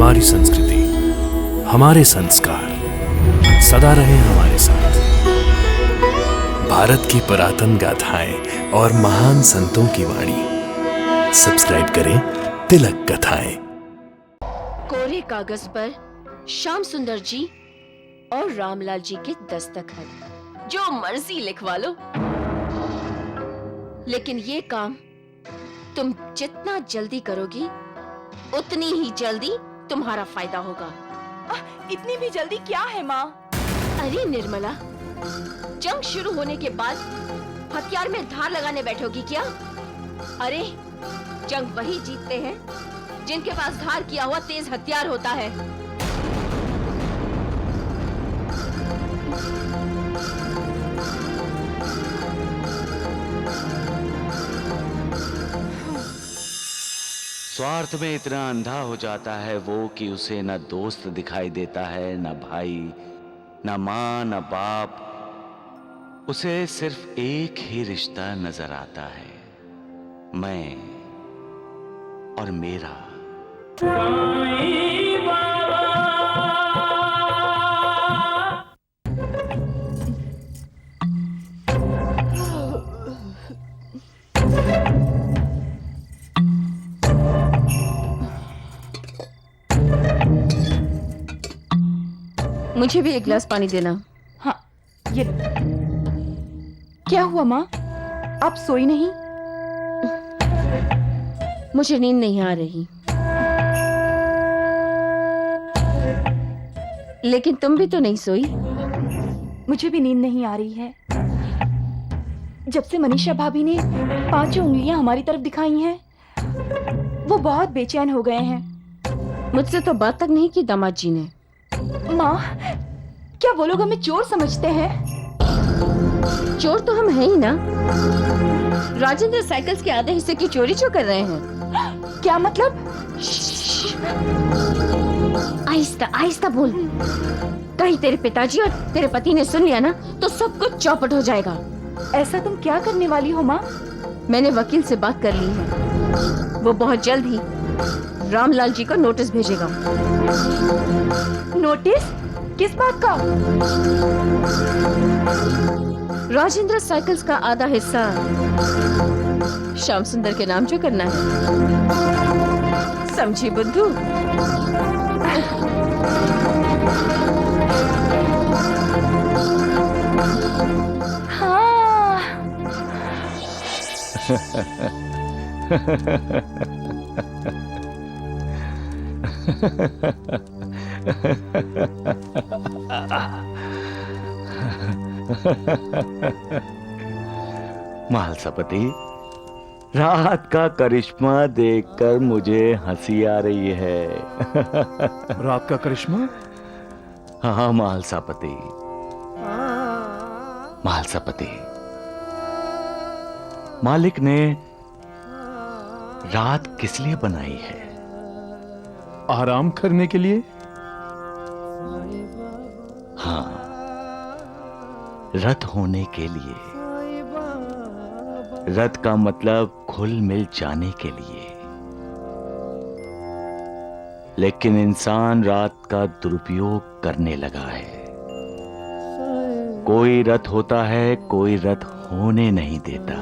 हमारी संस्कृति, हमारे संस्कार सदा रहे हमारे साथ। भारत की पुरातन गाथाएं और महान संतों की वाणी। सब्सक्राइब करें तिलक कथाएं। कोरे कागज पर श्याम सुंदर जी और रामलाल जी के दस्तखत। जो मर्जी लिखवा लो, लेकिन ये काम तुम जितना जल्दी करोगी उतनी ही जल्दी तुम्हारा फायदा होगा। इतनी भी जल्दी क्या है माँ? अरे निर्मला, जंग शुरू होने के बाद हथियार में धार लगाने बैठोगी क्या? अरे जंग वही जीतते हैं जिनके पास धार किया हुआ तेज हथियार होता है। स्वार्थ में इतना अंधा हो जाता है वो कि उसे न दोस्त दिखाई देता है, न भाई, न माँ, न बाप। उसे सिर्फ एक ही रिश्ता नजर आता है, मैं और मेरा। मुझे भी एक गिलास पानी देना। हाँ, ये क्या हुआ माँ? आप सोई नहीं? मुझे नींद नहीं आ रही। लेकिन तुम भी तो नहीं सोई। मुझे भी नींद नहीं आ रही है। जब से मनीषा भाभी ने 5 उंगलियां हमारी तरफ दिखाई हैं, वो बहुत बेचैन हो गए हैं। मुझसे तो बात तक नहीं की दामाद जी ने। माँ, क्या वो लोग हमें चोर समझते हैं? चोर तो हम हैं ही ना। राजेंद्र साइकिल्स के आधे हिस्से की चोरी जो कर रहे हैं। क्या मतलब? आहिस्ता आहिस्ता बोल। कहीं तेरे पिताजी और तेरे पति ने सुन लिया ना तो सब कुछ चौपट हो जाएगा। ऐसा तुम क्या करने वाली हो माँ? मैंने वकील से बात कर ली है। वो बहुत जल्द ही रामलाल जी को नोटिस भेजेगा। नोटिस? किस बात का? राजेंद्र साइकिल्स का आधा हिस्सा श्याम सुंदर के नाम जो करना है। समझी बुद्धू? हाँ। महालसापति, रात का करिश्मा देखकर मुझे हंसी आ रही है। रात का करिश्मा? हाँ महालसापति, महालसापति, मालिक ने रात किस लिए बनाई है? आराम करने के लिए। हाँ, रत होने के लिए। रत का मतलब घुल मिल जाने के लिए। लेकिन इंसान रात का दुरुपयोग करने लगा है। कोई रत होता है, कोई रत होने नहीं देता।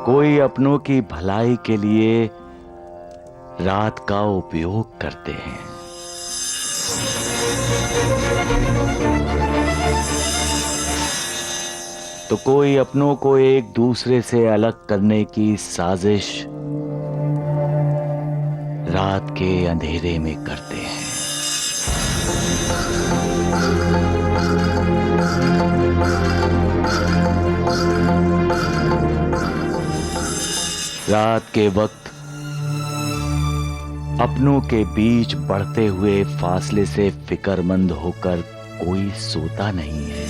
कोई अपनों की भलाई के लिए रात का उपयोग करते हैं। तो कोई अपनों को एक दूसरे से अलग करने की साजिश रात के अंधेरे में करते हैं। रात के वक्त अपनों के बीच बढ़ते हुए फासले से फिक्रमंद होकर कोई सोता नहीं है।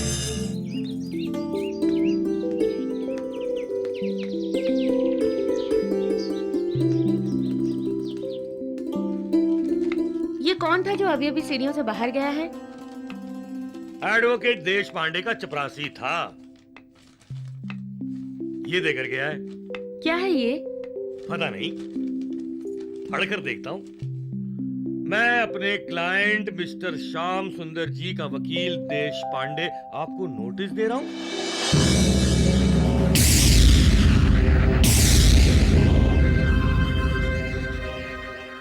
ये कौन था जो अभी अभी सीढ़ियों से बाहर गया है? एडवोकेट देश पांडे का चपरासी था। ये देकर गया है। क्या है ये? पता नहीं, पढ़कर देखता हूँ। मैं अपने क्लाइंट मिस्टर श्याम सुंदर जी का वकील देश पांडे आपको नोटिस दे रहा हूँ।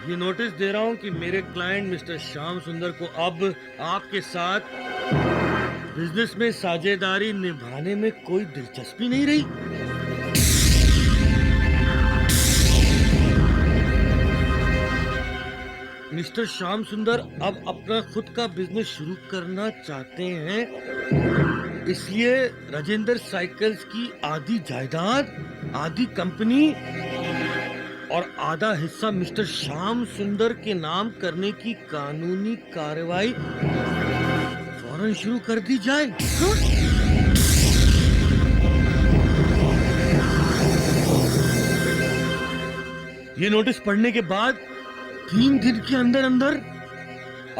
ये नोटिस दे रहा हूँ कि मेरे क्लाइंट मिस्टर श्याम सुंदर को अब आपके साथ बिजनेस में साझेदारी निभाने में कोई दिलचस्पी नहीं रही। मिस्टर श्याम सुंदर अब अपना खुद का बिजनेस शुरू करना चाहते हैं, इसलिए राजेंद्र साइकिल्स की आधी जायदाद, आधी कंपनी और आधा हिस्सा मिस्टर श्याम सुंदर के नाम करने की कानूनी कार्रवाई फौरन शुरू कर दी जाए। हाँ? ये नोटिस पढ़ने के बाद 3 दिन के अंदर अंदर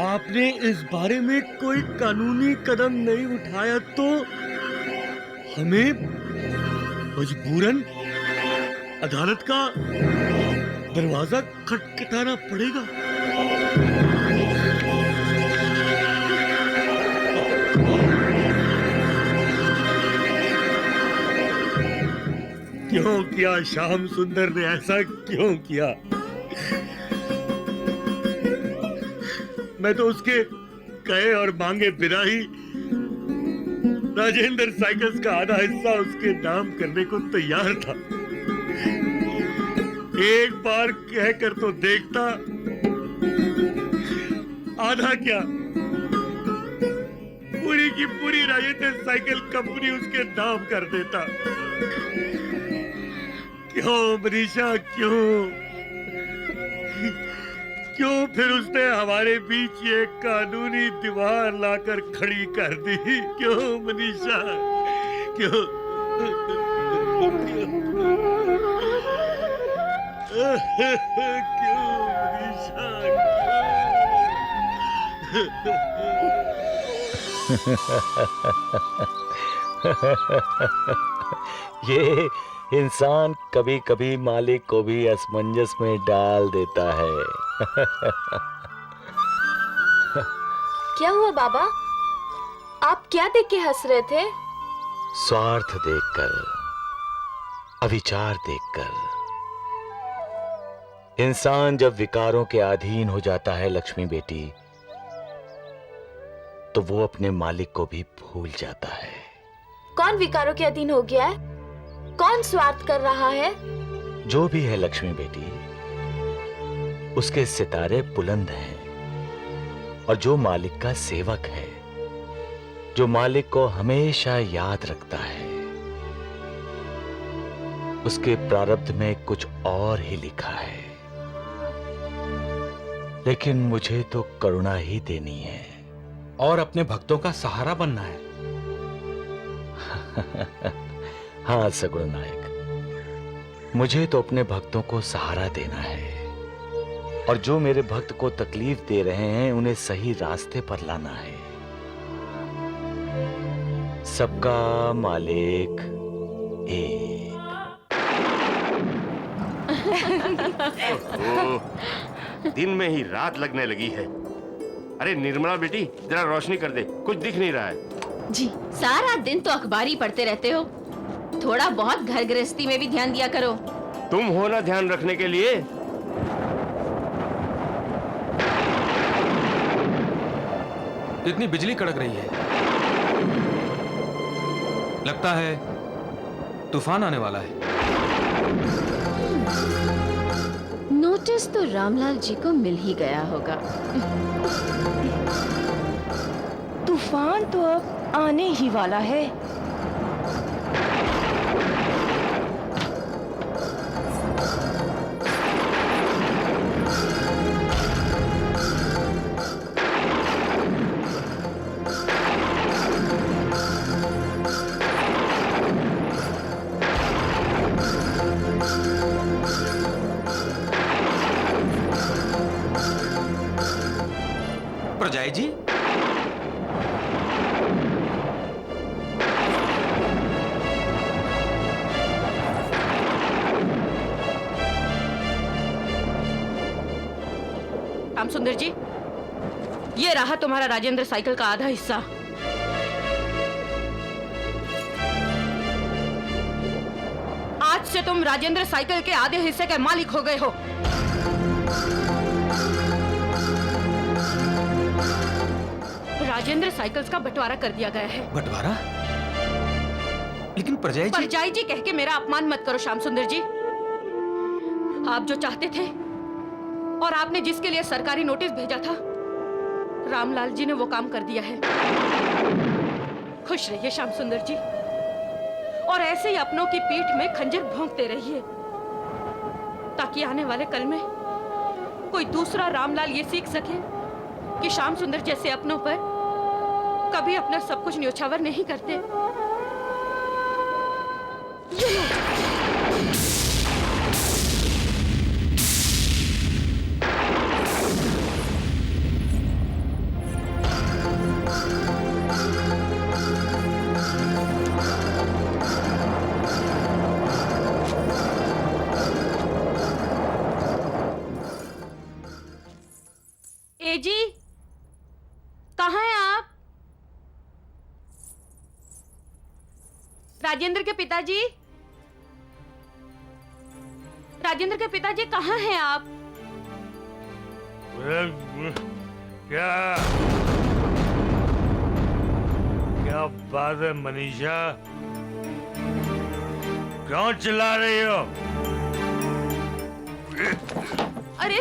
आपने इस बारे में कोई कानूनी कदम नहीं उठाया तो हमें मजबूरन अदालत का दरवाजा खटखटाना पड़ेगा। क्यों किया श्याम सुंदर ने ऐसा क्यों किया? मैं तो उसके कहे और मांगे बिना ही राजेंद्र साइकिल्स का आधा हिस्सा उसके नाम करने को तैयार था। एक बार कहकर तो देखता, आधा क्या पूरी की पूरी राजेंद्र साइकिल कंपनी उसके नाम कर देता। क्यों मनीषा, क्यों फिर उसने हमारे बीच ये कानूनी दीवार लाकर खड़ी कर दी? क्यों मनीषा, क्यों? क्यों मनीषा, ये इंसान कभी कभी मालिक को भी असमंजस में डाल देता है। क्या हुआ बाबा? आप क्या देख के हंस रहे थे? स्वार्थ देखकर, अविचार देखकर। इंसान जब विकारों के अधीन हो जाता है लक्ष्मी बेटी, तो वो अपने मालिक को भी भूल जाता है। कौन विकारों के अधीन हो गया है? कौन स्वार्थ कर रहा है? जो भी है लक्ष्मी बेटी, उसके सितारे बुलंद हैं और जो मालिक का सेवक है, जो मालिक को हमेशा याद रखता है, उसके प्रारब्ध में कुछ और ही लिखा है। लेकिन मुझे तो करुणा ही देनी है और अपने भक्तों का सहारा बनना है। हाँ सगुण नायक, मुझे तो अपने भक्तों को सहारा देना है और जो मेरे भक्त को तकलीफ दे रहे हैं उन्हें सही रास्ते पर लाना है। सबका मालिक एक। दिन में ही रात लगने लगी है। अरे निर्मला बेटी, जरा रोशनी कर दे, कुछ दिख नहीं रहा है। जी, सारा दिन तो अखबार ही पढ़ते रहते हो, थोड़ा बहुत घर गृहस्थी में भी ध्यान दिया करो। तुम हो ना ध्यान रखने के लिए। इतनी बिजली कड़क रही है, लगता है तूफान आने वाला है। नोटिस तो रामलाल जी को मिल ही गया होगा। तूफान तो अब आने ही वाला है। प्रजाई जी, राम सुंदर जी, ये रहा तुम्हारा राजेंद्र साइकिल का आधा हिस्सा। आज से तुम राजेंद्र साइकिल के आधे हिस्से के मालिक हो गए हो। राजेंद्र साइकिल्स का बंटवारा कर दिया गया है। बंटवारा? लेकिन परजाई जी। परजाई जी कह के मेरा अपमान मत करो श्याम सुंदर जी। आप जो चाहते थे और आपने जिसके लिए सरकारी नोटिस भेजा था, रामलाल जी ने वो काम कर दिया है। खुश रहिए श्याम सुंदर जी, और ऐसे ही अपनों की पीठ में खंजर भोंकते रहिए, ताकि आने वाले कल में कोई दूसरा रामलाल ये सीख सके कि श्याम सुंदर जैसे अपनों पर कभी अपना सब कुछ न्योछावर नहीं करते। जी, कहाँ हैं आप? राजेंद्र के पिताजी, राजेंद्र के पिताजी कहाँ हैं आप? क्या क्या बात है मनीषा, क्यों चिल्ला रही हो? अरे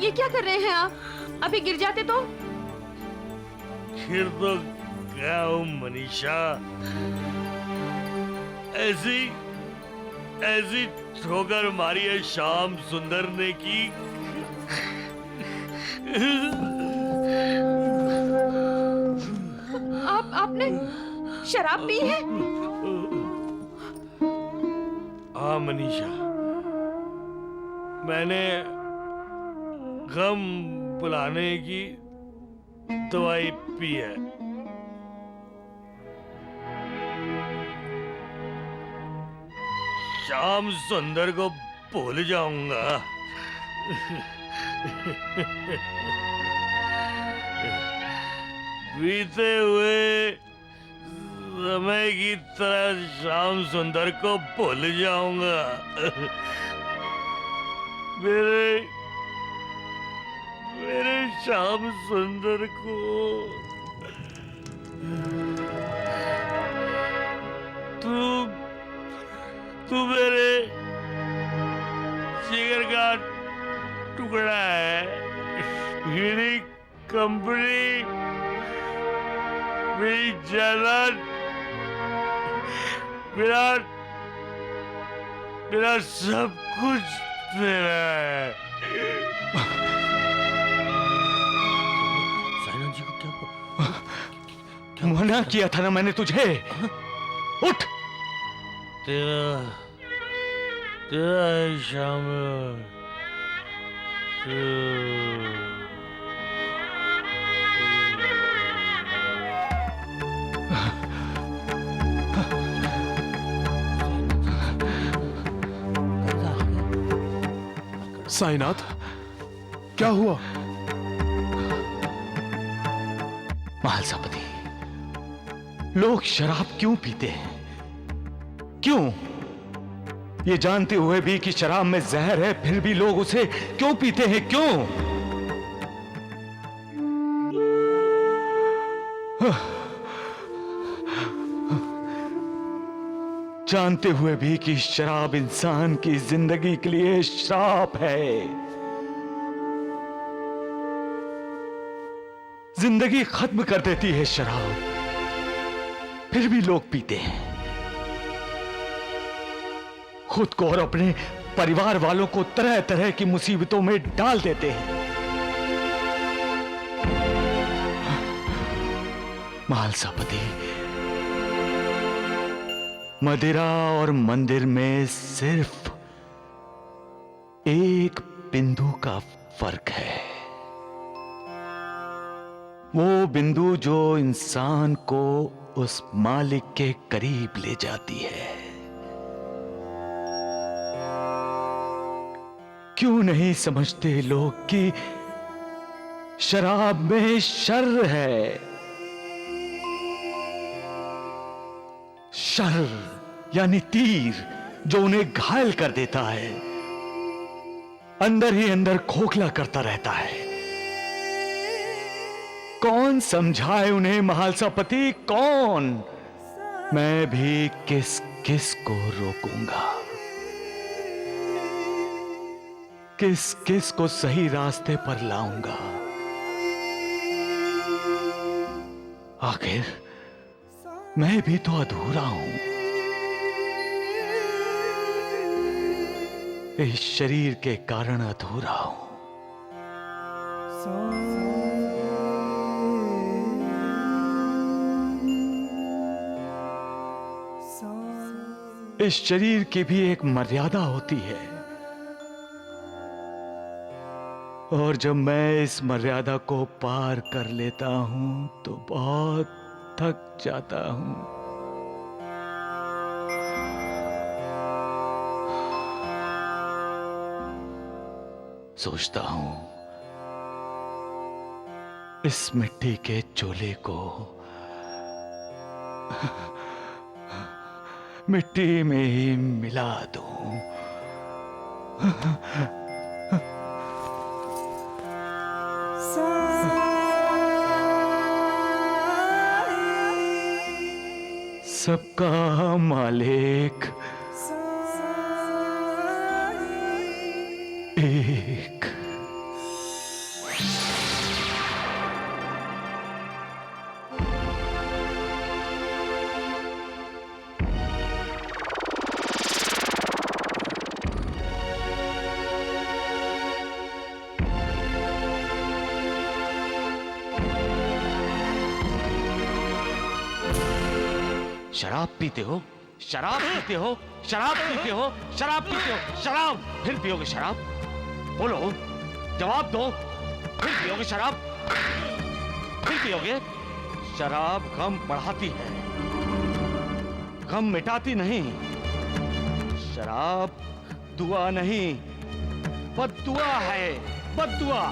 ये क्या कर रहे हैं आप? अभी गिर जाते तो? फिर तो क्या हूँ मनीषा, ऐसी ऐसी ठोकर मारी है श्याम सुंदर ने की आपने शराब पी है? हाँ मनीषा, मैंने गम बुलाने की दवाई पी है। श्याम सुंदर को भूल जाऊंगा। बीते हुए समय की तरह श्याम सुंदर को भूल जाऊंगा। मेरे श्याम सुंदर को तू मेरे जिगर का टुकड़ा है, मेरी कंपनी, मेरी जायदाद, मेरा सब कुछ तेरा है। साइनाथ जी को क्या मना किया था ना मैंने तुझे। उठ। तेरा है श्याम। साईनाथ, क्या हुआ? महालसापति, लोग शराब क्यों पीते हैं? क्यों? ये जानते हुए भी कि शराब में जहर है, फिर भी लोग उसे क्यों पीते हैं? क्यों? जानते हुए भी कि शराब इंसान की जिंदगी के लिए श्राप है। जिंदगी खत्म कर देती है शराब, फिर भी लोग पीते हैं। खुद को और अपने परिवार वालों को तरह तरह की मुसीबतों में डाल देते हैं। महालसापति, मदिरा और मंदिर में सिर्फ एक बिंदु का फर्क है। वो बिंदु जो इंसान को उस मालिक के करीब ले जाती है। क्यों नहीं समझते लोग कि शराब में शर है। शर यानी तीर जो उन्हें घायल कर देता है, अंदर ही अंदर खोखला करता रहता है। कौन समझाए उन्हें महालसापति, कौन? मैं भी किस किस को रोकूंगा, किस किस को सही रास्ते पर लाऊंगा। आखिर मैं भी तो अधूरा हूं। इस शरीर के कारण अधूरा हूं। इस शरीर की भी एक मर्यादा होती है, और जब मैं इस मर्यादा को पार कर लेता हूं तो बहुत थक जाता हूं। सोचता हूं इस मिट्टी के चोले को मिट्टी में ही मिला दूं। सबका मालिक एक। शराब पीते हो, शराब पीते हो, शराब पीते हो, शराब पीते हो, शराब। फिर पियोगे शराब? बोलो, जवाब दो। फिर पियोगे शराब? फिर पियोगे? शराब गम बढ़ाती है, गम मिटाती नहीं। शराब दुआ नहीं, बद्दुआ है, बद्दुआ।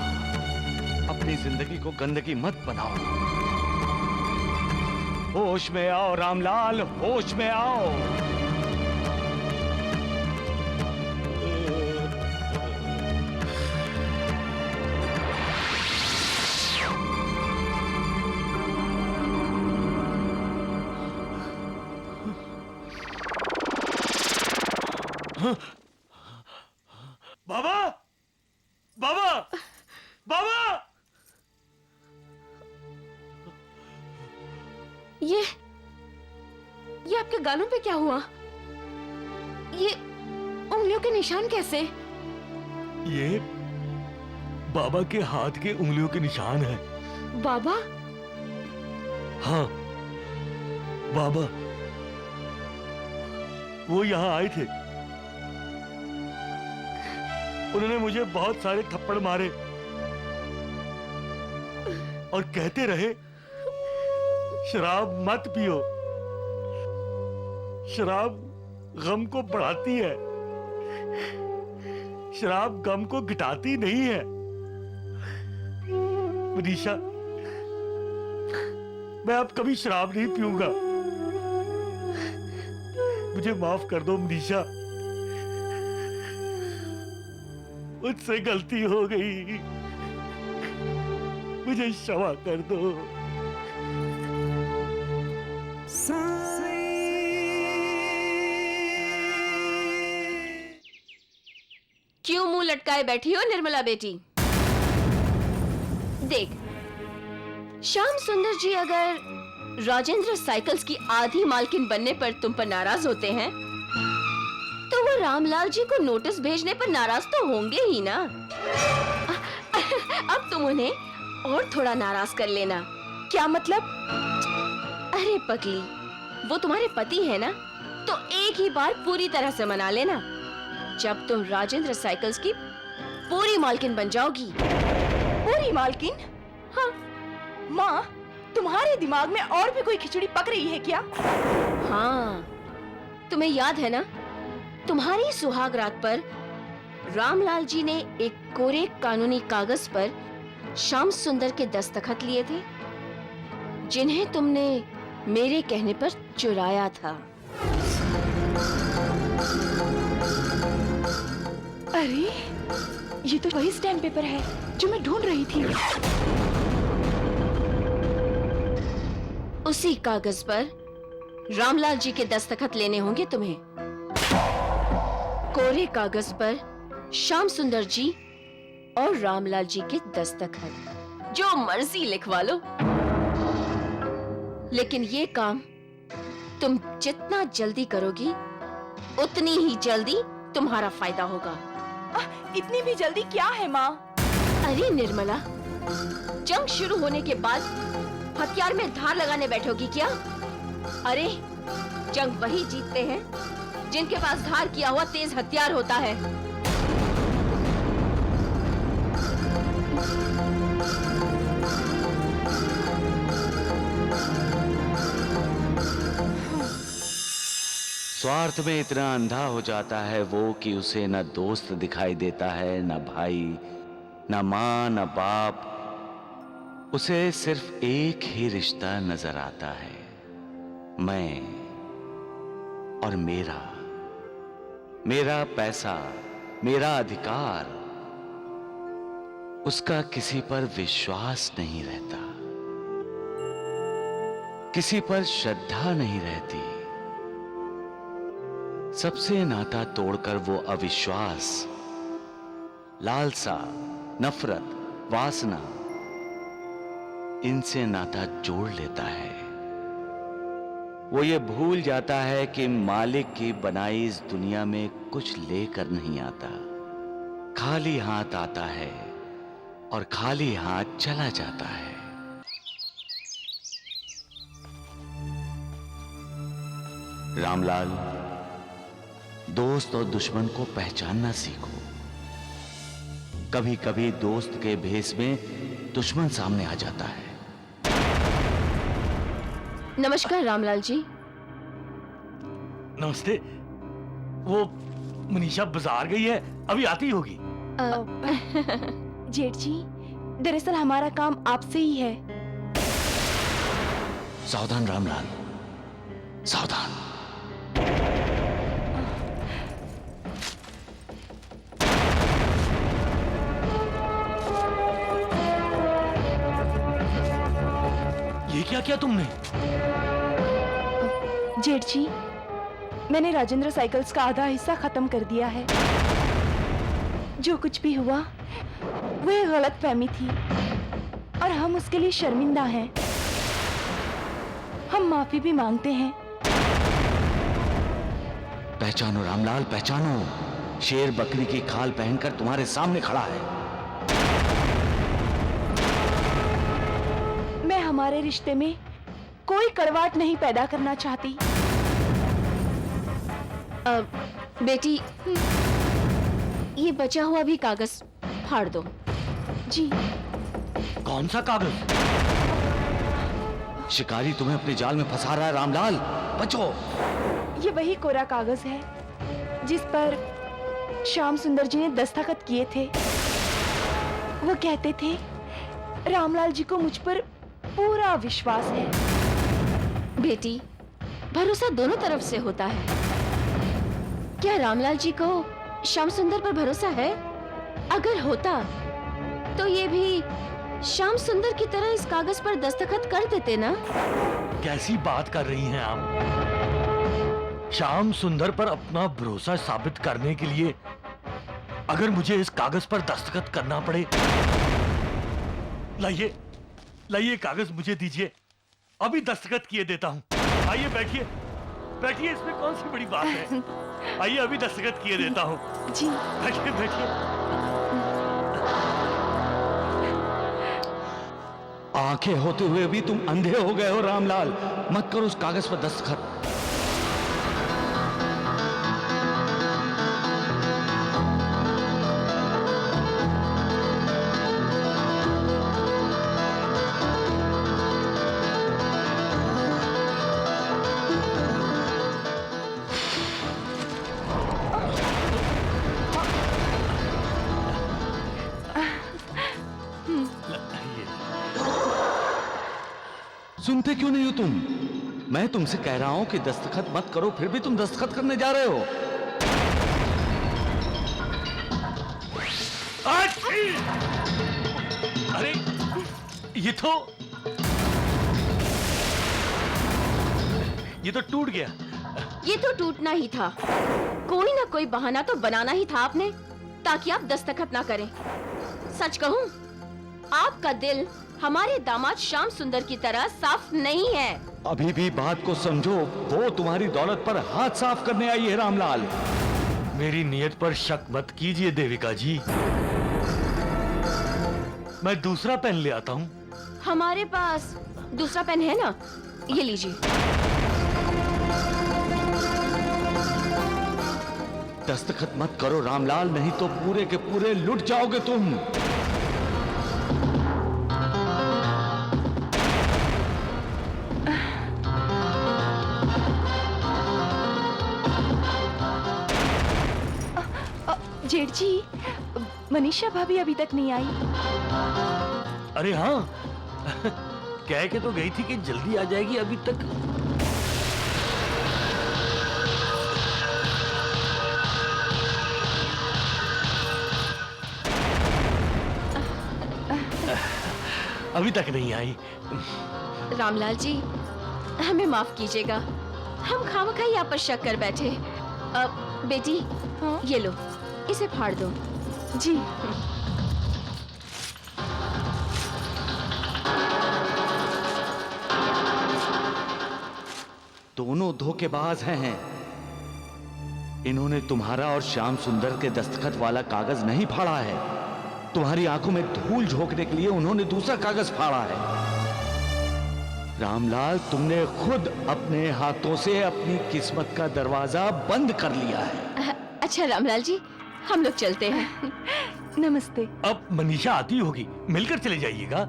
अपनी जिंदगी को गंदगी मत बनाओ। होश में आओ रामलाल, होश में आओ। बाबा, बाबा, बाबा! ये आपके गालों पे क्या हुआ? ये उंगलियों के निशान कैसे? ये बाबा के हाथ के उंगलियों के निशान है। बाबा? हाँ, बाबा वो यहाँ आए थे। उन्होंने मुझे बहुत सारे थप्पड़ मारे और कहते रहे शराब मत पियो, शराब गम को बढ़ाती है, शराब गम को घटाती नहीं है। मनीषा, मैं अब कभी शराब नहीं पीऊंगा। मुझे माफ कर दो मनीषा, मुझसे गलती हो गई, मुझे क्षमा कर दो। क्यों मुंह लटकाए बैठी हो निर्मला बेटी? देख, श्याम सुंदर जी अगर राजेंद्र साइकिल्स की आधी मालकिन बनने पर तुम पर नाराज होते हैं, तो वो रामलाल जी को नोटिस भेजने पर नाराज तो होंगे ही ना। अब तुम उन्हें और थोड़ा नाराज कर लेना। क्या मतलब? अरे पगली, वो तुम्हारे पति है ना, तो एक ही बार पूरी तरह से मना लेना। जब तुम राजेंद्र साइकिल्स की पूरी मालकिन बन जाओगी। पूरी मालकिन? हाँ माँ, तुम्हारे दिमाग में और भी कोई खिचड़ी पक रही है क्या? हाँ, तुम्हें याद है ना, तुम्हारी सुहाग रात पर रामलाल जी ने एक कोरे कानूनी कागज पर श्याम सुंदर के दस्तखत लिए थे, जिन्हें तुमने मेरे कहने पर चुराया था। अरे, ये तो वही स्टैम्प पेपर है जो मैं ढूंढ रही थी। उसी कागज पर रामलाल जी के दस्तखत लेने होंगे तुम्हें। कोरे कागज पर श्याम सुंदर जी और रामलाल जी के दस्तखत, जो मर्जी लिखवा लो। लेकिन ये काम तुम जितना जल्दी करोगी, उतनी ही जल्दी तुम्हारा फायदा होगा। इतनी भी जल्दी क्या है माँ? अरे निर्मला, जंग शुरू होने के बाद हथियार में धार लगाने बैठोगी क्या? अरे, जंग वही जीतते हैं जिनके पास धार किया हुआ तेज हथियार होता है। स्वार्थ में इतना अंधा हो जाता है वो कि उसे न दोस्त दिखाई देता है, न भाई, न माँ, न बाप। उसे सिर्फ एक ही रिश्ता नजर आता है, मैं और मेरा। मेरा पैसा, मेरा अधिकार। उसका किसी पर विश्वास नहीं रहता, किसी पर श्रद्धा नहीं रहती। सबसे नाता तोड़कर वो अविश्वास, लालसा, नफरत, वासना, इनसे नाता जोड़ लेता है। वो ये भूल जाता है कि मालिक की बनाई इस दुनिया में कुछ लेकर नहीं आता, खाली हाथ आता है और खाली हाथ चला जाता है। रामलाल, दोस्त और दुश्मन को पहचानना सीखो। कभी कभी दोस्त के भेष में दुश्मन सामने आ जाता है। नमस्कार रामलाल जी। नमस्ते। वो मनीषा बाजार गई है, अभी आती होगी। जेठ जी, दरअसल हमारा काम आपसे ही है। सावधान रामलाल, सावधान। ये क्या किया तुमने? जेठ जी, मैंने राजेंद्र साइकिल्स का आधा हिस्सा खत्म कर दिया है। जो कुछ भी हुआ वो एक गलतफहमी थी और हम उसके लिए शर्मिंदा हैं। हम माफी भी मांगते हैं। पहचानो रामलाल, पहचानो। शेर बकरी की खाल पहनकर तुम्हारे सामने खड़ा है। मैं हमारे रिश्ते में कोई कड़वाहट नहीं पैदा करना चाहती। बेटी, ये बचा हुआ भी कागज फाड़ दो। जी। कौन सा कागज? शिकारी तुम्हें अपने जाल में फंसा रहा है रामलाल, बचो। ये वही कोरा कागज है जिस पर श्याम सुंदर जी ने दस्तखत किए थे। वो कहते थे रामलाल जी को मुझ पर पूरा विश्वास है। बेटी, भरोसा दोनों तरफ से होता है। क्या रामलाल जी को श्याम सुंदर पर भरोसा है? अगर होता तो ये भी श्याम सुंदर की तरह इस कागज पर दस्तखत कर देते ना। कैसी बात कर रही हैं आप? श्याम सुंदर पर अपना भरोसा साबित करने के लिए अगर मुझे इस कागज पर दस्तखत करना पड़े, लाइए लाइए कागज मुझे दीजिए, अभी दस्तखत किए देता हूँ। आइए बैठिए बैठिए, इसमें कौन सी बड़ी बात है। आइए अभी दस्तखत किए देता हूँ। जी। बैठिए बैठिए। आंखें होते हुए भी तुम अंधे हो गए हो रामलाल। मत करो उस कागज पर दस्तखत। सुनते क्यों नहीं हो तुम? मैं तुमसे कह रहा हूं कि दस्तखत मत करो, फिर भी तुम दस्तखत करने जा रहे हो। अरे ये तो टूट गया। ये तो टूटना ही था। कोई ना कोई बहाना तो बनाना ही था आपने, ताकि आप दस्तखत ना करें। सच कहूं, आपका दिल हमारे दामाद श्याम सुंदर की तरह साफ नहीं है। अभी भी बात को समझो, वो तुम्हारी दौलत पर हाथ साफ करने आई है रामलाल। मेरी नीयत पर शक मत कीजिए देविका जी, मैं दूसरा पेन ले आता हूँ। हमारे पास दूसरा पेन है ना, ये लीजिए। दस्तखत मत करो रामलाल, नहीं तो पूरे के पूरे लुट जाओगे तुम। जेठ जी, मनीषा भाभी अभी तक नहीं आई। अरे हाँ, कह के तो गई थी कि जल्दी आ जाएगी, अभी तक। अभी तक नहीं आई। रामलाल जी, हमें माफ कीजिएगा, हम खामखाई आप पर शक कर बैठे। बेटी, हाँ? ये लो, इसे फाड़ दो। जी। दोनों धोखेबाज हैं। इन्होंने तुम्हारा और श्याम सुंदर के दस्तखत वाला कागज नहीं फाड़ा है, तुम्हारी आंखों में धूल झोंकने के लिए उन्होंने दूसरा कागज फाड़ा है। रामलाल, तुमने खुद अपने हाथों से अपनी किस्मत का दरवाजा बंद कर लिया है। अच्छा रामलाल जी, हम लोग चलते हैं। नमस्ते। अब मनीषा आती होगी, मिलकर चले जाइएगा।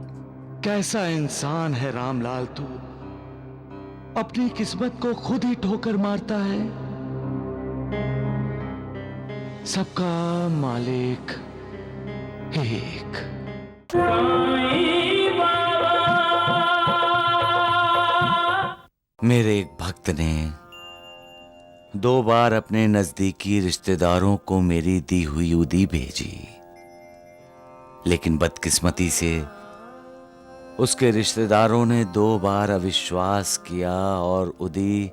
कैसा इंसान है रामलाल तू, अपनी किस्मत को खुद ही ठोकर मारता है। सबका मालिक एक। मेरे एक भक्त ने 2 बार अपने नजदीकी रिश्तेदारों को मेरी दी हुई उदी भेजी, लेकिन बदकिस्मती से उसके रिश्तेदारों ने 2 बार अविश्वास किया और उदी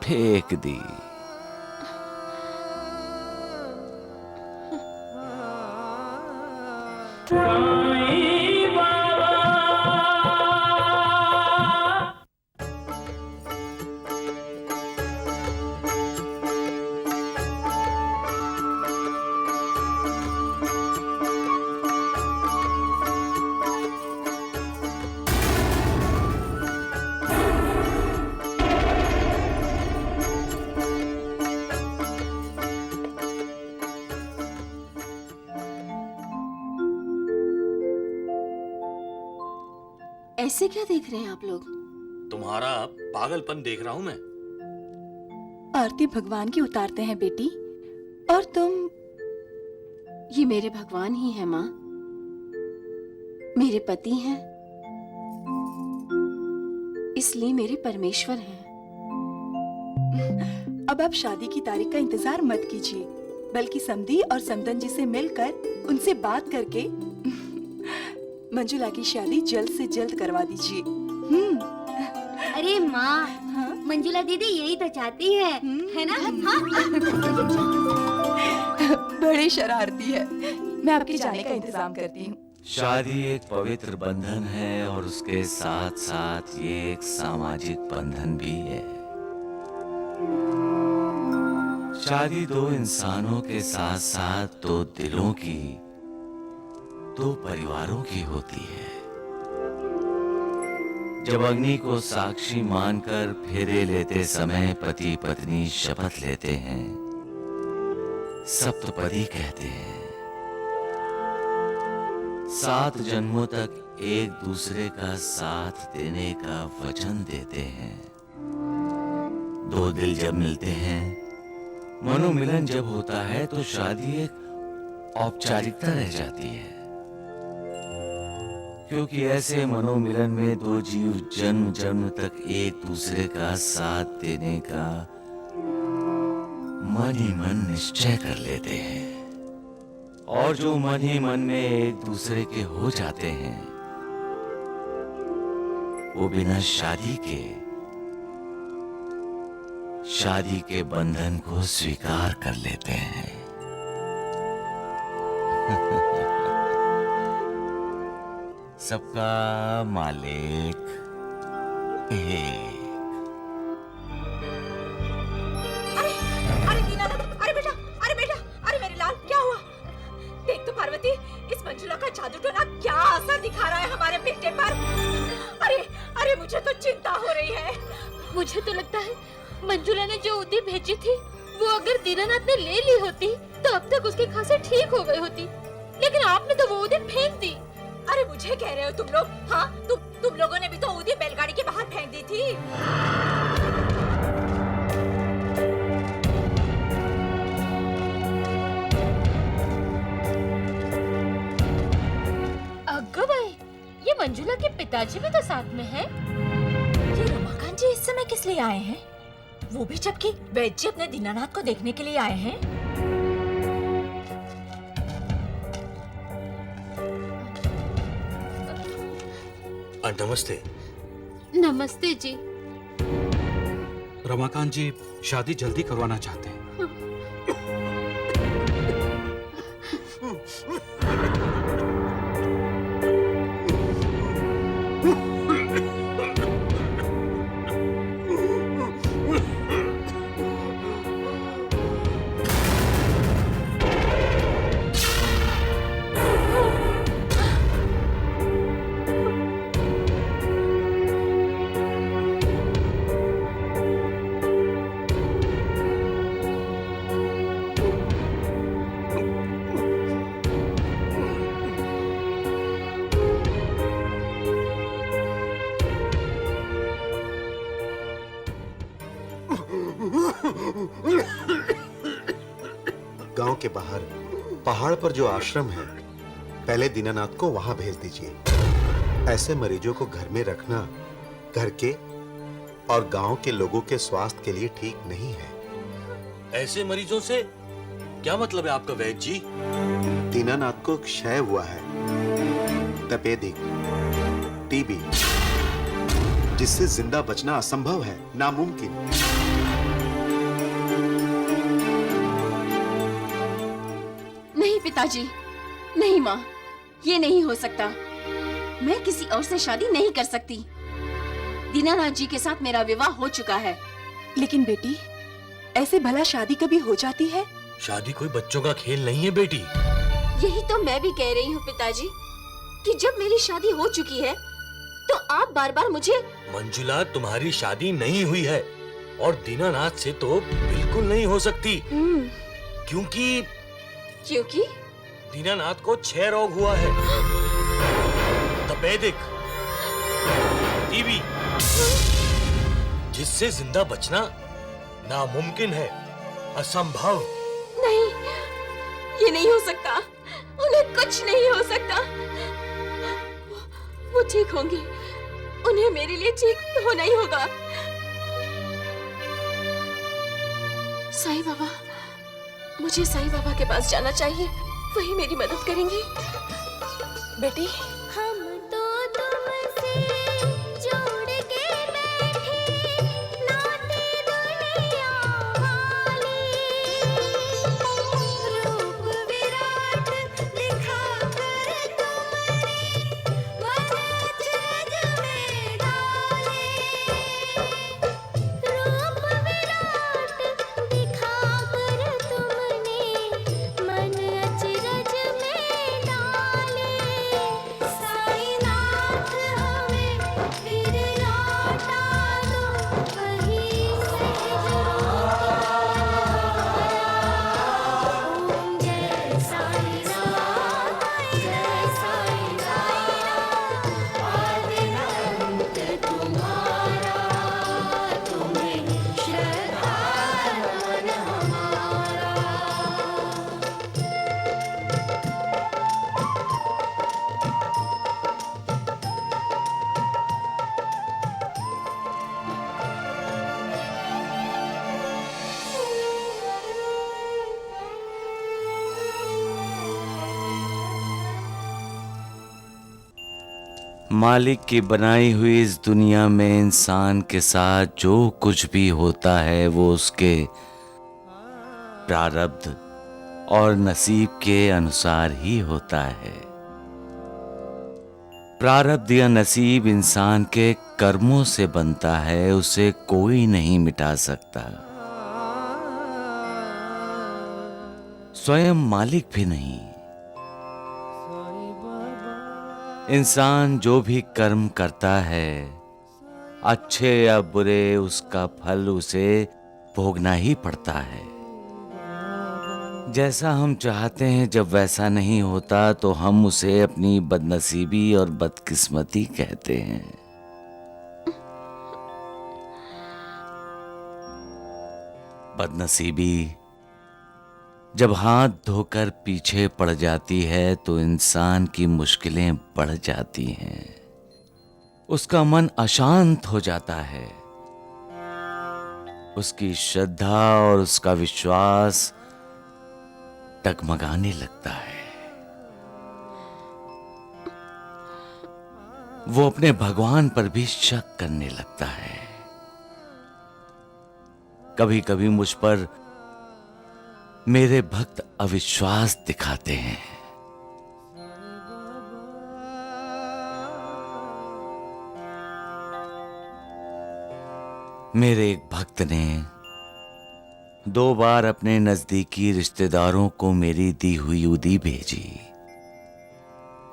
फेंक दी। ऐसे क्या देख रहे हैं आप लोग? तुम्हारा पागलपन देख रहा हूं मैं। आरती भगवान की उतारते हैं बेटी, और तुम? ये मेरे भगवान ही हैं माँ, मेरे पति हैं, इसलिए मेरे परमेश्वर हैं। अब आप शादी की तारीख का इंतजार मत कीजिए, बल्कि समधी और समधन जी से मिलकर उनसे बात करके मंजुला की शादी जल्द से जल्द करवा दीजिए। अरे माँ, हाँ? मंजुला दीदी यही तो चाहती है ना? हाँ? बड़े शरारती है। मैं आपके जाने का इंतजाम करती हूँ। शादी एक पवित्र बंधन है और उसके साथ साथ ये एक सामाजिक बंधन भी है। शादी 2 इंसानों के साथ साथ 2 दिलों की, 2 परिवारों की होती है। जब अग्नि को साक्षी मानकर फेरे लेते समय पति पत्नी शपथ लेते हैं, सप्तपदी कहते हैं। 7 जन्मों तक एक दूसरे का साथ देने का वचन देते हैं। 2 दिल जब मिलते हैं, मनोमिलन जब होता है, तो शादी एक औपचारिकता रह जाती है। क्योंकि ऐसे मनोमिलन में दो जीव जन्म जन्म तक एक दूसरे का साथ देने का मन ही मन निश्चय कर लेते हैं। और जो मन ही मन में एक दूसरे के हो जाते हैं वो बिना शादी के बंधन को स्वीकार कर लेते हैं। सबका मालिक एक। अरे दीनानाथ, अरे बेटा, अरे मेरे लाल, क्या हुआ? देख तो पार्वती, इस मंजुला का जादू टोना क्या असर दिखा रहा है हमारे बेटे पर। अरे मुझे तो चिंता हो रही है। मुझे तो लगता है मंजुला ने जो उदी भेजी थी वो अगर दीनानाथ ने ले ली होती तो अब तक उसकी खांसी ठीक हो गई होती, लेकिन आपने तो वो उदी फेंक दी। अरे मुझे कह रहे हो तुम लोग? हाँ, तुम लोगों ने भी तो उदी बैलगाड़ी के बाहर फेंक दी थी। अग्गो भाई, ये मंजुला के पिताजी भी तो साथ में हैं। ये रमाकांत जी इस समय किस लिए आए हैं? वो भी जबकि वैद्य जी अपने दीनानाथ को देखने के लिए आए हैं। नमस्ते। नमस्ते जी। रमाकांत जी शादी जल्दी करवाना चाहते हैं। गांव के बाहर पहाड़ पर जो आश्रम है, पहले दीनानाथ को वहां भेज दीजिए। ऐसे मरीजों को घर में रखना घर के और गांव के लोगों के स्वास्थ्य के लिए ठीक नहीं है। ऐसे मरीजों से क्या मतलब है आपका वैद्य जी? दीनानाथ को क्षय हुआ है, तपेदिक, टीबी, जिससे जिंदा बचना असंभव है, नामुमकिन। नहीं पिताजी, नहीं माँ, ये नहीं हो सकता। मैं किसी और से शादी नहीं कर सकती। दीनानाथ जी के साथ मेरा विवाह हो चुका है। लेकिन बेटी, ऐसे भला शादी कभी हो जाती है? शादी कोई बच्चों का खेल नहीं है बेटी। यही तो मैं भी कह रही हूँ पिताजी, कि जब मेरी शादी हो चुकी है तो आप बार बार मुझे। मंजुला, तुम्हारी शादी नहीं हुई है और दीनानाथ से तो बिल्कुल नहीं हो सकती। क्योंकि दीनानाथ को क्षय रोग हुआ है, तपेदिक, टीबी, जिससे जिंदा बचना नामुमकिन है, असंभव। नहीं, ये नहीं हो सकता। उन्हें कुछ नहीं हो सकता। वो ठीक होंगे। उन्हें मेरे लिए ठीक होना ही होगा। साईं बाबा, मुझे साईं बाबा के पास जाना चाहिए। वही मेरी मदद करेंगे। बेटी, हम तो तुमसे जोड़ के बैठे नाते दुनिया वाले, रूप विराट दिखा कर तुमने मन जग में डाले, रूप विराट दिखा कर तुमने मन अचरज में डाले। साईनाथ हमें मालिक की बनाई हुई इस दुनिया में इंसान के साथ जो कुछ भी होता है वो उसके प्रारब्ध और नसीब के अनुसार ही होता है। प्रारब्ध या नसीब इंसान के कर्मों से बनता है, उसे कोई नहीं मिटा सकता, स्वयं मालिक भी नहीं। इंसान जो भी कर्म करता है, अच्छे या बुरे, उसका फल उसे भोगना ही पड़ता है। जैसा हम चाहते हैं जब वैसा नहीं होता तो हम उसे अपनी बदनसीबी और बदकिस्मती कहते हैं। बदनसीबी जब हाथ धोकर पीछे पड़ जाती है तो इंसान की मुश्किलें बढ़ जाती हैं, उसका मन अशांत हो जाता है, उसकी श्रद्धा और उसका विश्वास डगमगाने लगता है। वो अपने भगवान पर भी शक करने लगता है। कभी कभी मुझ पर मेरे भक्त अविश्वास दिखाते हैं। मेरे एक भक्त ने 2 बार अपने नजदीकी रिश्तेदारों को मेरी दी हुई उदी भेजी,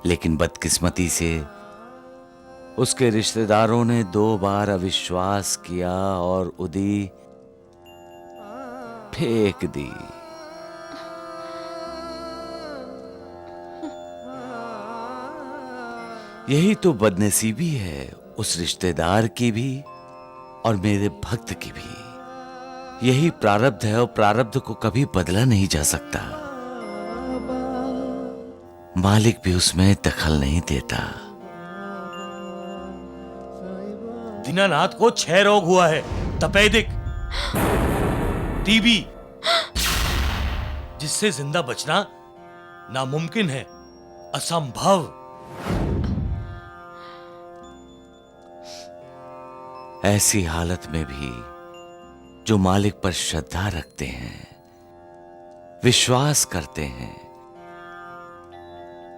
लेकिन बदकिस्मती से उसके रिश्तेदारों ने 2 बार अविश्वास किया और उदी फेंक दी। यही तो बदनसीबी है, उस रिश्तेदार की भी और मेरे भक्त की भी। यही प्रारब्ध है और प्रारब्ध को कभी बदला नहीं जा सकता। मालिक भी उसमें दखल नहीं देता। दीनानाथ को 6 रोग हुआ है, तपेदिक, टीबी, जिससे जिंदा बचना नामुमकिन है, असंभव। ऐसी हालत में भी जो मालिक पर श्रद्धा रखते हैं, विश्वास करते हैं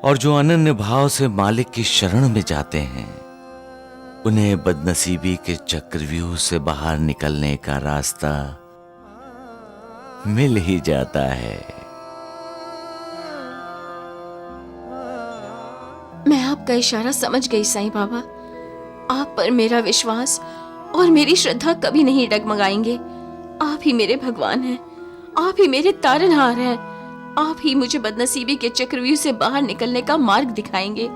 और जो अनन्य भाव से मालिक की शरण में जाते हैं, उन्हें बदनसीबी के चक्रव्यूह से बाहर निकलने का रास्ता मिल ही जाता है। मैं आपका इशारा समझ गई साईं बाबा। आप पर मेरा विश्वास और मेरी श्रद्धा कभी नहीं डगमगाएंगे। आप ही मेरे भगवान हैं, आप ही मेरे तारनहार हैं, आप ही मुझे बदनसीबी के चक्रव्यूह से बाहर निकलने का मार्ग दिखाएंगे।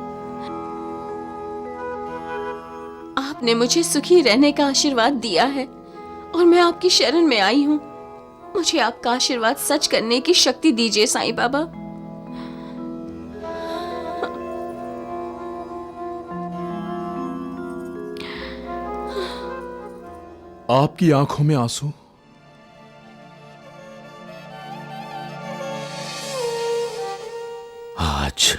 आपने मुझे सुखी रहने का आशीर्वाद दिया है और मैं आपकी शरण में आई हूँ। मुझे आपका आशीर्वाद सच करने की शक्ति दीजिए साईं बाबा। आपकी आंखों में आंसू। आज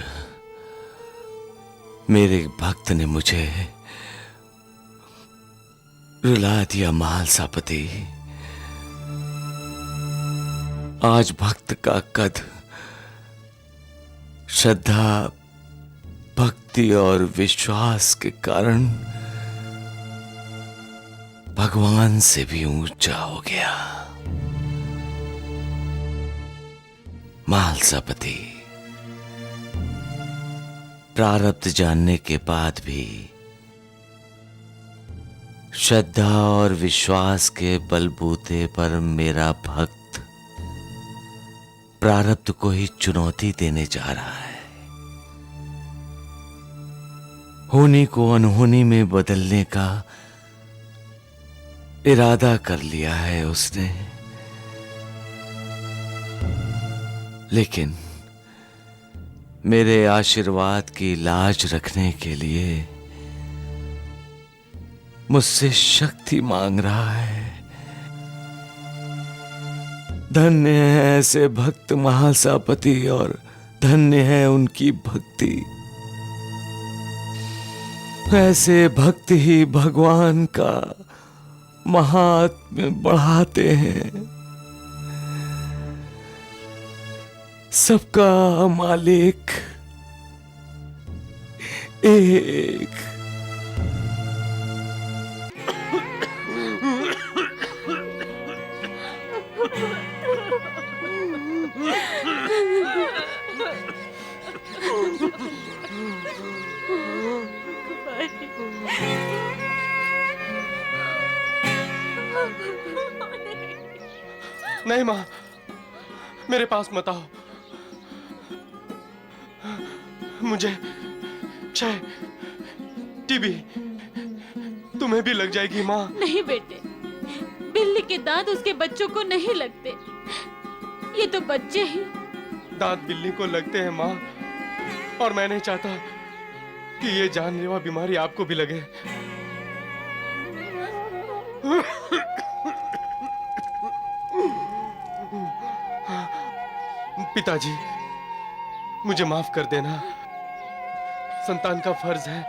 मेरे भक्त ने मुझे रुला दिया महालसापति। आज भक्त का कद श्रद्धा, भक्ति और विश्वास के कारण भगवान से भी ऊंचा हो गया। महालसापति, प्रारब्ध जानने के बाद भी श्रद्धा और विश्वास के बलबूते पर मेरा भक्त प्रारब्ध को ही चुनौती देने जा रहा है। होनी को अनहोनी में बदलने का इरादा कर लिया है उसने, लेकिन मेरे आशीर्वाद की लाज रखने के लिए मुझसे शक्ति मांग रहा है। धन्य है ऐसे भक्त महालसापति और धन्य है उनकी भक्ति। ऐसे भक्त ही भगवान का महात्म्य बढ़ाते हैं। सबका मालिक एक। नहीं माँ, मेरे पास मत आओ। मुझे क्षय, टीबी, तुम्हें भी लग जाएगी माँ। नहीं बेटे, बिल्ली के दांत उसके बच्चों को नहीं लगते। ये तो बच्चे ही। दांत बिल्ली को लगते हैं माँ, और मैं नहीं चाहता कि ये जानलेवा बीमारी आपको भी लगे। पिताजी, मुझे माफ कर देना। संतान का फर्ज है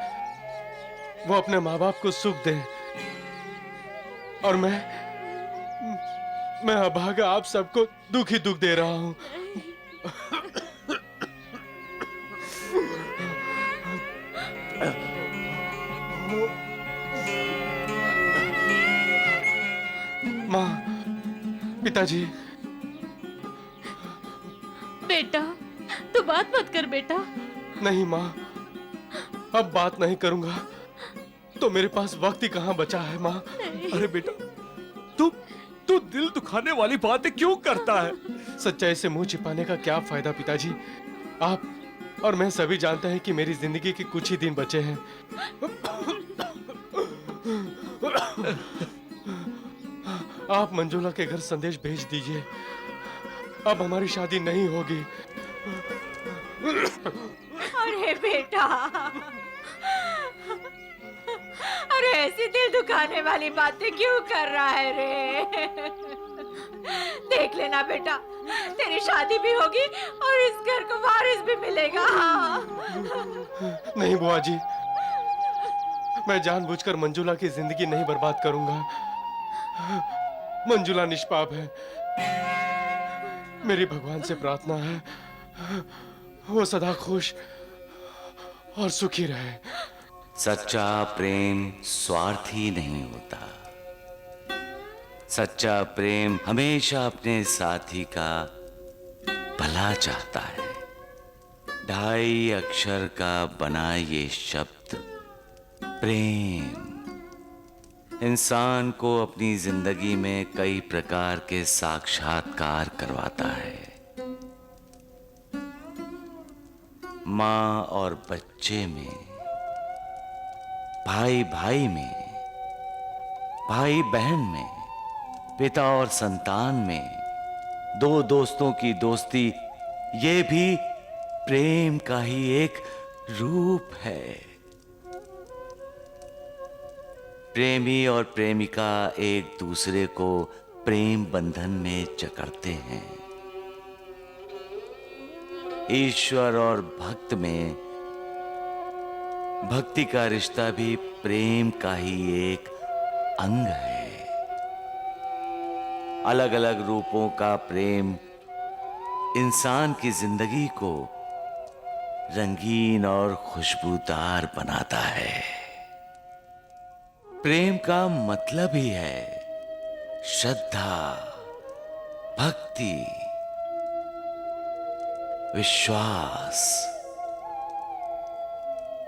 वो अपने माँ बाप को सुख दे, और मैं अभागा आप सबको दुख ही दुख दे रहा हूँ। माँ, पिताजी। बेटा, तू बात मत कर बेटा। नहीं माँ, अब बात नहीं करूंगा तो मेरे पास वक्त ही कहाँ बचा है माँ। अरे बेटा, तू दिल दुखाने वाली बातें क्यों करता है? सच्चाई से मुंह छिपाने का क्या फायदा पिताजी? आप और मैं सभी जानते हैं कि मेरी जिंदगी के कुछ ही दिन बचे हैं। आप मंजुला के घर संदेश भेज दीजिए, अब हमारी शादी नहीं होगी। अरे बेटा, अरे ऐसी दिल दुखाने वाली बातें क्यों कर रहा है रे? देख लेना बेटा, तेरी शादी भी होगी और इस घर को वारिस भी मिलेगा। नहीं बुआ जी, मैं जानबूझकर मंजुला की जिंदगी नहीं बर्बाद करूंगा। मंजुला निष्पाप है। मेरी भगवान से प्रार्थना है वो सदा खुश और सुखी रहे। सच्चा प्रेम स्वार्थी नहीं होता। सच्चा प्रेम हमेशा अपने साथी का भला चाहता है। 2.5 अक्षर का बना ये शब्द प्रेम इंसान को अपनी जिंदगी में कई प्रकार के साक्षात्कार करवाता है। माँ और बच्चे में, भाई भाई में, भाई बहन में, पिता और संतान में, दो दोस्तों की दोस्ती, ये भी प्रेम का ही एक रूप है। प्रेमी और प्रेमिका एक दूसरे को प्रेम बंधन में जकड़ते हैं। ईश्वर और भक्त में भक्ति का रिश्ता भी प्रेम का ही एक अंग है। अलग अलग रूपों का प्रेम इंसान की जिंदगी को रंगीन और खुशबूदार बनाता है। प्रेम का मतलब ही है श्रद्धा, भक्ति, विश्वास।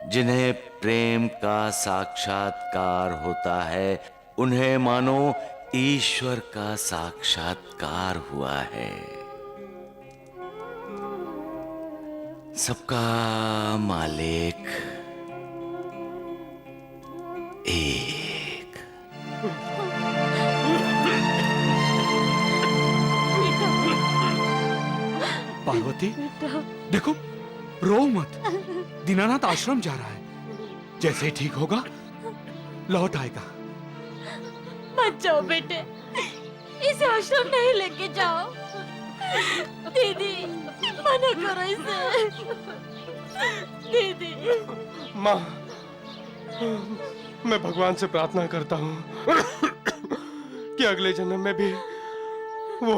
जिन्हें प्रेम का साक्षात्कार होता है उन्हें मानो ईश्वर का साक्षात्कार हुआ है। सबका मालिक एक। पार्वती, देखो, रो मत। दीनानाथ आश्रम जा रहा है। जैसे ठीक होगा लौट आएगा। मत जाओ बेटे, इसे आश्रम नहीं लेके जाओ। दीदी, मना करो इसे। दीदी। माँ, मैं भगवान से प्रार्थना करता हूँ कि अगले जन्म में भी वो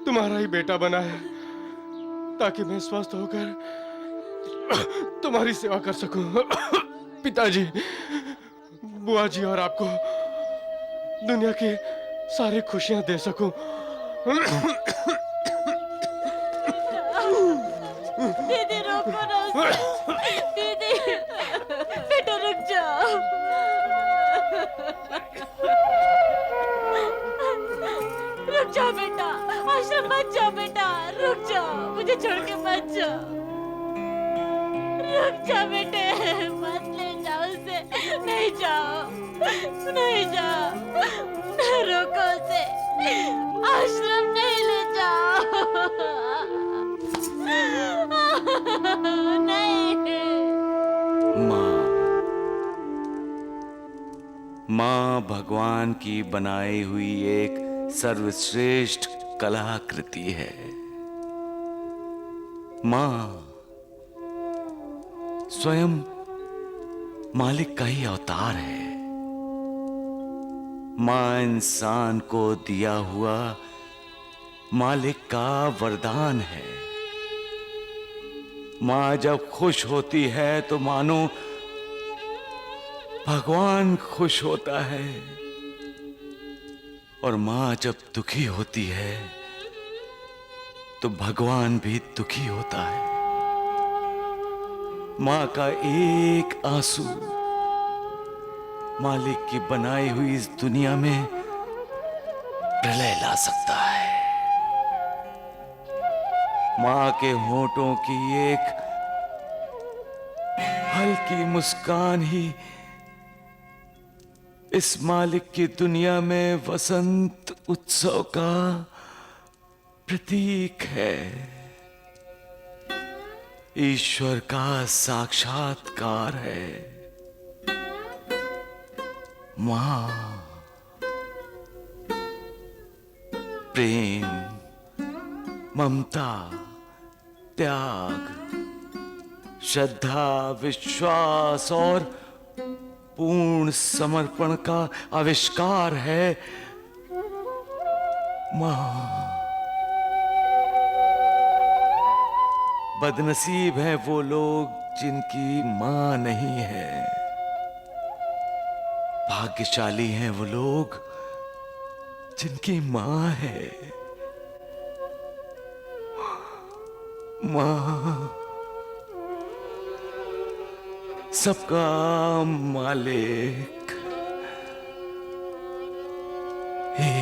तुम्हारा ही बेटा बना है, ताकि मैं स्वस्थ होकर तुम्हारी सेवा कर सकूं। पिताजी, बुआ जी और आपको दुनिया की सारी खुशियां दे सकूं। दीदी रोको ना उसे। दीदी बेटा रुक जाओ। रुक जाओ बेटा, आश्रम मत जाओ बेटा, रुक जाओ, मुझे छोड़ के मत जाओ। रुक जाओ बेटे, मत ले जाओ उसे। नहीं जाओ, नहीं जाओ, रोको उसे, आश्रम नहीं ले जाओ। नहीं। माँ भगवान की बनाई हुई एक सर्वश्रेष्ठ कलाकृति है। माँ स्वयं मालिक का ही अवतार है। माँ इंसान को दिया हुआ मालिक का वरदान है। माँ जब खुश होती है तो मानो भगवान खुश होता है, और माँ जब दुखी होती है तो भगवान भी दुखी होता है। माँ का एक आंसू मालिक की बनाई हुई इस दुनिया में प्रलय ला सकता है। माँ के होठों की एक हल्की मुस्कान ही इस मालिक की दुनिया में वसंत उत्सव का प्रतीक है। ईश्वर का साक्षात्कार है। मां प्रेम, ममता, त्याग, श्रद्धा, विश्वास और पूर्ण समर्पण का आविष्कार है। मां बदनसीब हैं वो लोग जिनकी मां नहीं है। भाग्यशाली हैं वो लोग जिनकी मां है। मां सबका मालिक। हे